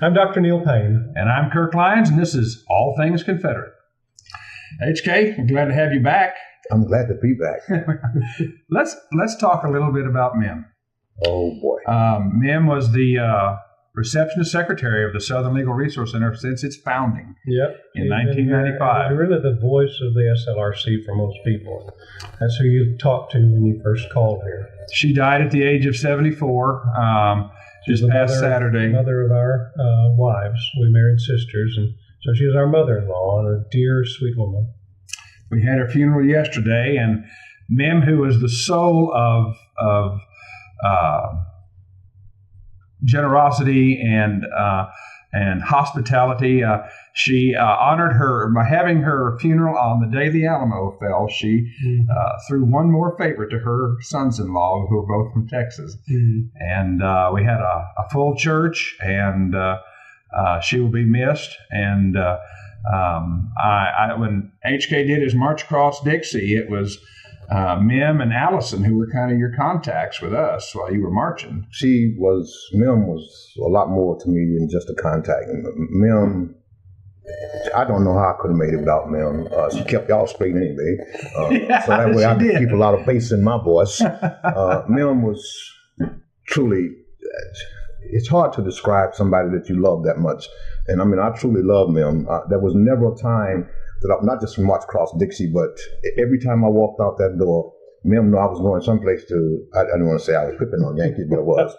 I'm Dr. Neil Payne. And I'm Kirk Lyons, and this is All Things Confederate. HK, I'm glad to have you back. I'm glad to be back. Let's talk a little bit about MIM. Oh, boy. MIM was the receptionist secretary of the Southern Legal Resource Center since its founding in 1995. You're really the voice of the SLRC for most people. That's who you talked to when you first called here. She died at the age of 74 just past Saturday. Mother of our wives. We married sisters, and so she was our mother-in-law and a dear, sweet woman. We had her funeral yesterday, and MIM, who was the soul of generosity and hospitality. She honored her by having her funeral on the day the Alamo fell. She threw one more favor to her sons-in-law, who are both from Texas. And we had a full church, and she will be missed. And when HK did his March Across Dixie, it was Mim and Allison who were kind of your contacts with us while you were marching. Mim was a lot more to me than just a contact. Mim, I don't know how I could have made it without Mim. She kept y'all straight anyway. So that way I could keep a lot of bass in my voice. Mim was truly, it's hard to describe somebody that you love that much. And I mean, I truly love Mim. There was never a time that not just from March Across Dixie, but every time I walked out that door, Mim knew I was going someplace to, I didn't want to say I was whipping on Yankees, but it was.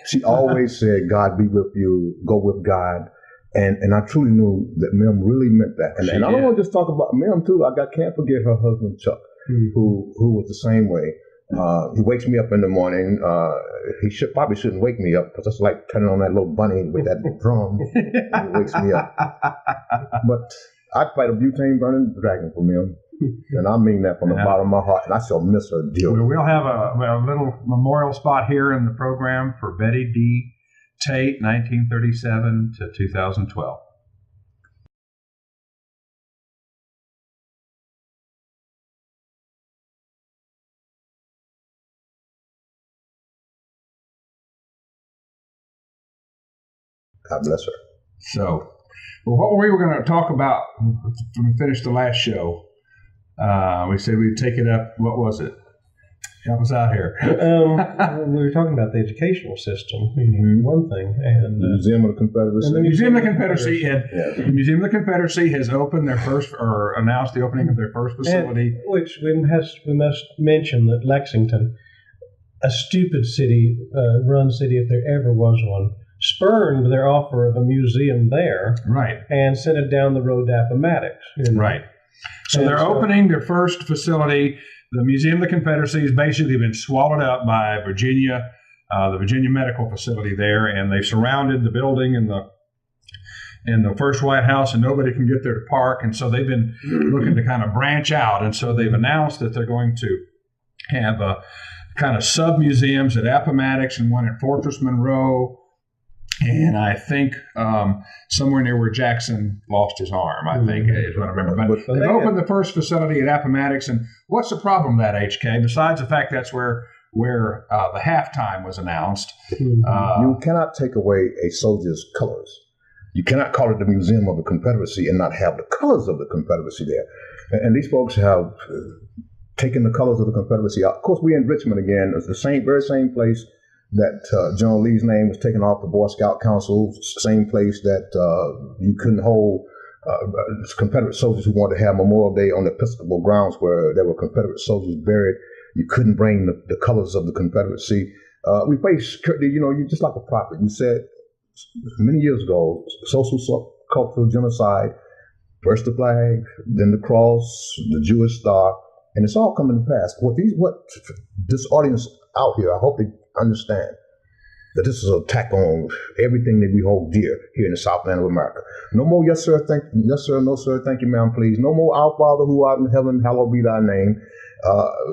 She always said, God be with you, go with God. And I truly knew that Mim really meant that. And I don't want to just talk about Mim too. I can't forget her husband, Chuck, who was the same way. He wakes me up in the morning. He probably shouldn't wake me up because it's like turning on that little bunny with that drum. He wakes me up. But I'd fight a butane burning dragon for Mim. And I mean that from the bottom of my heart. And I shall miss her dearly. We'll have a little memorial spot here in the program for Betty D. Tate, 1937 to 2012. God bless her. So, what we were going to talk about when we finished the last show, we said we'd take it up. What was it? Help us out here. We were talking about the educational system, one thing, and the Museum of the Confederacy. The Museum of the Confederacy the Museum of the Confederacy has opened their first, or announced the opening of their first facility. Which we must mention that Lexington, a stupid city, run city if there ever was one, spurned their offer of a museum there, right, and sent it down the road to Appomattox. Right. So they're opening their first facility. The Museum of the Confederacy has basically been swallowed up by Virginia, the Virginia Medical Facility there, and they've surrounded the building and the first White House, and nobody can get there to park. And so they've been looking to kind of branch out. And so they've announced that they're going to have kind of sub-museums at Appomattox and one at Fortress Monroe. And I think somewhere near where Jackson lost his arm, I think is what I remember. But they've opened the first facility at Appomattox. And what's the problem with that, HK? Besides the fact that's where the halftime was announced. You cannot take away a soldier's colors. You cannot call it the Museum of the Confederacy and not have the colors of the Confederacy there. And these folks have taken the colors of the Confederacy out. Of course, we're in Richmond again. It's the very same place that General Lee's name was taken off the Boy Scout Council, same place that you couldn't hold Confederate soldiers who wanted to have Memorial Day on the Episcopal grounds where there were Confederate soldiers buried. You couldn't bring the colors of the Confederacy. We face, you're just like a prophet. You said many years ago, social cultural genocide, first the flag, then the cross, the Jewish star, and it's all coming to pass. What this audience out here, I hope they understand that this is an attack on everything that we hold dear here in the Southland of America. No more yes sir, yes sir, no sir, thank you ma'am, please. No more our Father who art in heaven, hallowed be thy name.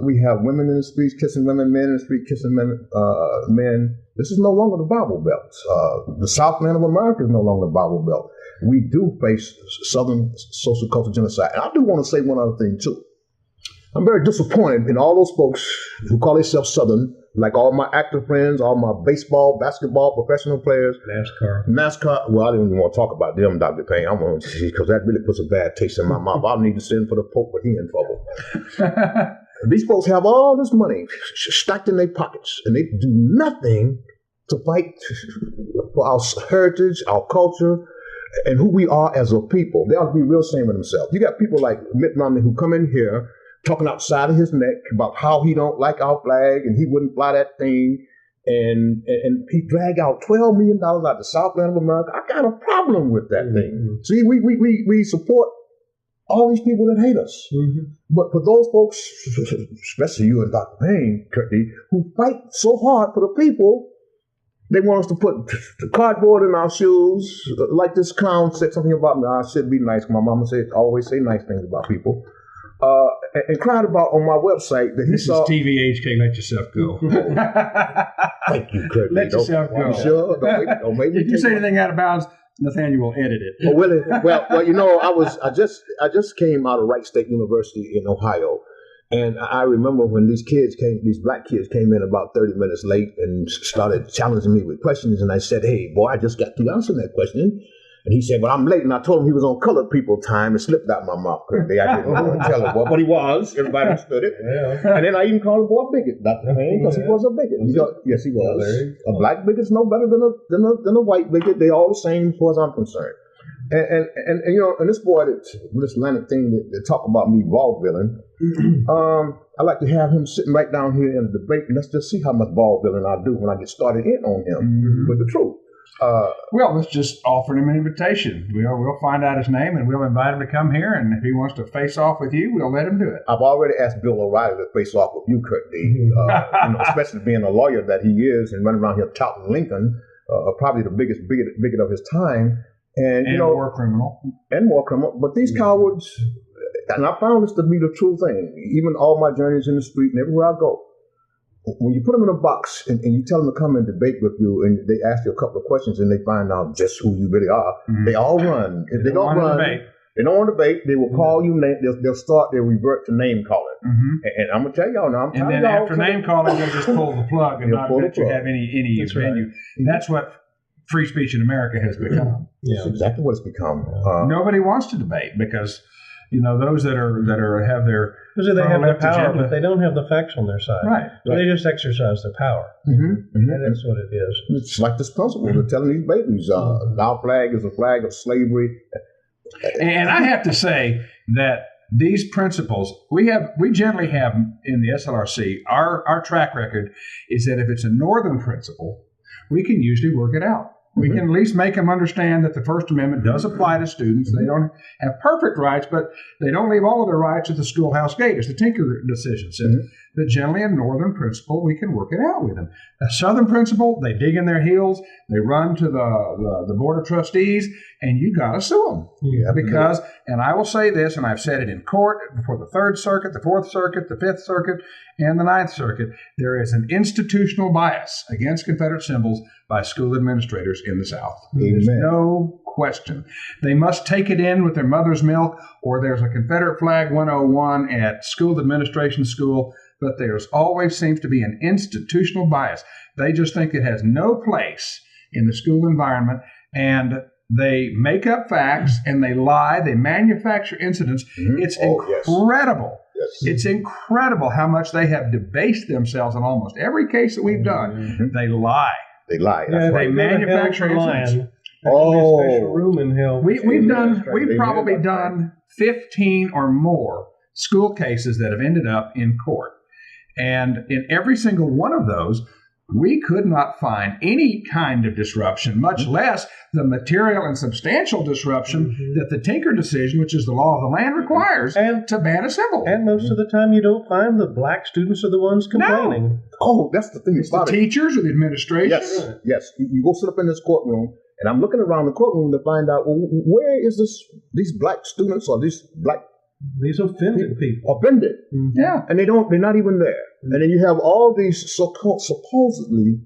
We have women in the streets kissing women, men in the street kissing men. This is no longer the Bible Belt. The Southland of America is no longer the Bible Belt. We do face Southern social cultural genocide. And I do want to say one other thing too. I'm very disappointed in all those folks who call themselves Southern Like all my actor friends, all my baseball, basketball, professional players. NASCAR. Well, I didn't even want to talk about them, Dr. Payne. I want to see, because that really puts a bad taste in my mouth. I'll need to send for the Pope, but he in trouble. These folks have all this money stacked in their pockets, and they do nothing to fight for our heritage, our culture, and who we are as a people. They ought to be real ashamed of themselves. You got people like Mitt Romney who come in here talking outside of his neck about how he don't like our flag and he wouldn't fly that thing, and he drag out $12 million out of the Southland of America. I got a problem with that thing. See, we support all these people that hate us. But for those folks, especially you and Dr. Payne, Curtney, who fight so hard for the people, they want us to put the cardboard in our shoes. Like this clown said something about me. I should be nice. My mama said, always say nice things about people. And cried about on my website that he saw. This is TVHK, let yourself go. Thank you, Curtney. Let yourself go. Sure? Don't make me if you say anything out of bounds, Nathaniel will edit it. Oh, really? Well, you know, I just came out of Wright State University in Ohio, and I remember when these black kids came in about 30 minutes late and started challenging me with questions, and I said, "Hey, boy, I just got to answer that question." And he said, "Well, I'm late," and I told him he was on colored people time. It slipped out my mouth. I didn't want to tell him, but he was. Everybody understood it. Yeah. And then I even called him boy a bigot, Dr. Payne, because he was a bigot. Yes, he was. A black bigot's no better than a white bigot. They all the same as far as I'm concerned. And you know, and this boy, this Atlantic thing that talk about me vaudevilleing, I like to have him sitting right down here in a debate, and let's just see how much vaudevilleing I do when I get started in on him with the truth. Well, let's just offer him an invitation. We'll find out his name and we'll invite him to come here. And if he wants to face off with you, we'll let him do it. I've already asked Bill O'Reilly to face off with you, Curtney. Especially being a lawyer that he is and running around here touting Lincoln, probably the biggest bigot of his time. And you know, war criminal. And war criminal. But these cowards, and I found this to be the true thing. Even all my journeys in the street and everywhere I go, when you put them in a box and you tell them to come and debate with you, and they ask you a couple of questions and they find out just who you really are, they all run. If they don't run, they don't want to debate. They will call you. They'll revert to name calling. And I'm gonna tell y'all now. And then after name calling, they'll just pull the plug and not let you have any venue. Right. That's what free speech in America has become. That's exactly what it's become. Nobody wants to debate because, you know, those that have their because they have the power, but they don't have the facts on their side. Right. So they just exercise their power. And that's what it is. It's like this principle they're telling these babies, our flag is a flag of slavery. And I have to say that these principles we generally have in the SLRC. Our track record is that if it's a northern principle, we can usually work it out. We can at least make them understand that the First Amendment does apply to students. They don't have perfect rights, but they don't leave all of their rights at the schoolhouse gate, as the Tinker decision says. But generally, a northern principle, we can work it out with them. A southern principle, they dig in their heels, they run to the Board of Trustees, and you got to sue them. Because, and I will say this, and I've said it in court before the Third Circuit, the Fourth Circuit, the Fifth Circuit, and the Ninth Circuit, there is an institutional bias against Confederate symbols by school administrators in the South. There's no question. They must take it in with their mother's milk, or there's a Confederate flag 101 at school administration school, but there's always seems to be an institutional bias. They just think it has no place in the school environment, and they make up facts and they lie, they manufacture incidents. It's incredible. It's incredible how much they have debased themselves in almost every case that we've done. They lie. They lie. They manufacture incidents. Special room in hell. We've probably done 15 or more school cases that have ended up in court. And in every single one of those, we could not find any kind of disruption, much less the material and substantial disruption that the Tinker decision, which is the law of the land, requires to ban a symbol. And most of the time, you don't find the black students are the ones complaining. No. Oh, that's the thing about the teachers or the administration. Yes. You go sit up in this courtroom, and I'm looking around the courtroom to find out, well, where is these black students or these offended people. Offended. Yeah. And they're not even there. And then you have all these so-called supposedly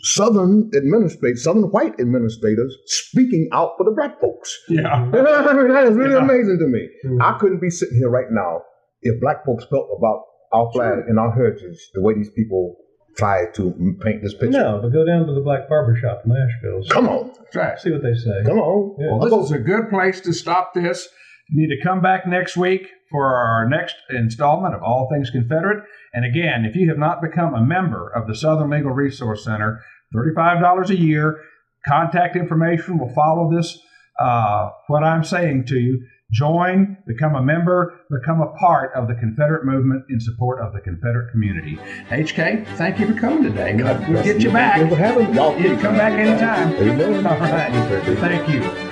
Southern white administrators speaking out for the black folks. Yeah. I mean, that is really amazing to me. I couldn't be sitting here right now if black folks felt about our flag and our heritage the way these people try to paint this picture. No, but go down to the Black Barber Shop in Nashville. Come on. That's right. See what they say. Come on. Yeah. Well, this is a good place to stop this. You need to come back next week for our next installment of All Things Confederate. And again, if you have not become a member of the Southern Legal Resource Center, $35 a year. Contact information will follow this, what I'm saying to you. Join, become a member, become a part of the Confederate movement in support of the Confederate community. HK, thank you for coming today. We'll get you back. Thank you for having me. You can come back anytime. Amen. All right. Thank you.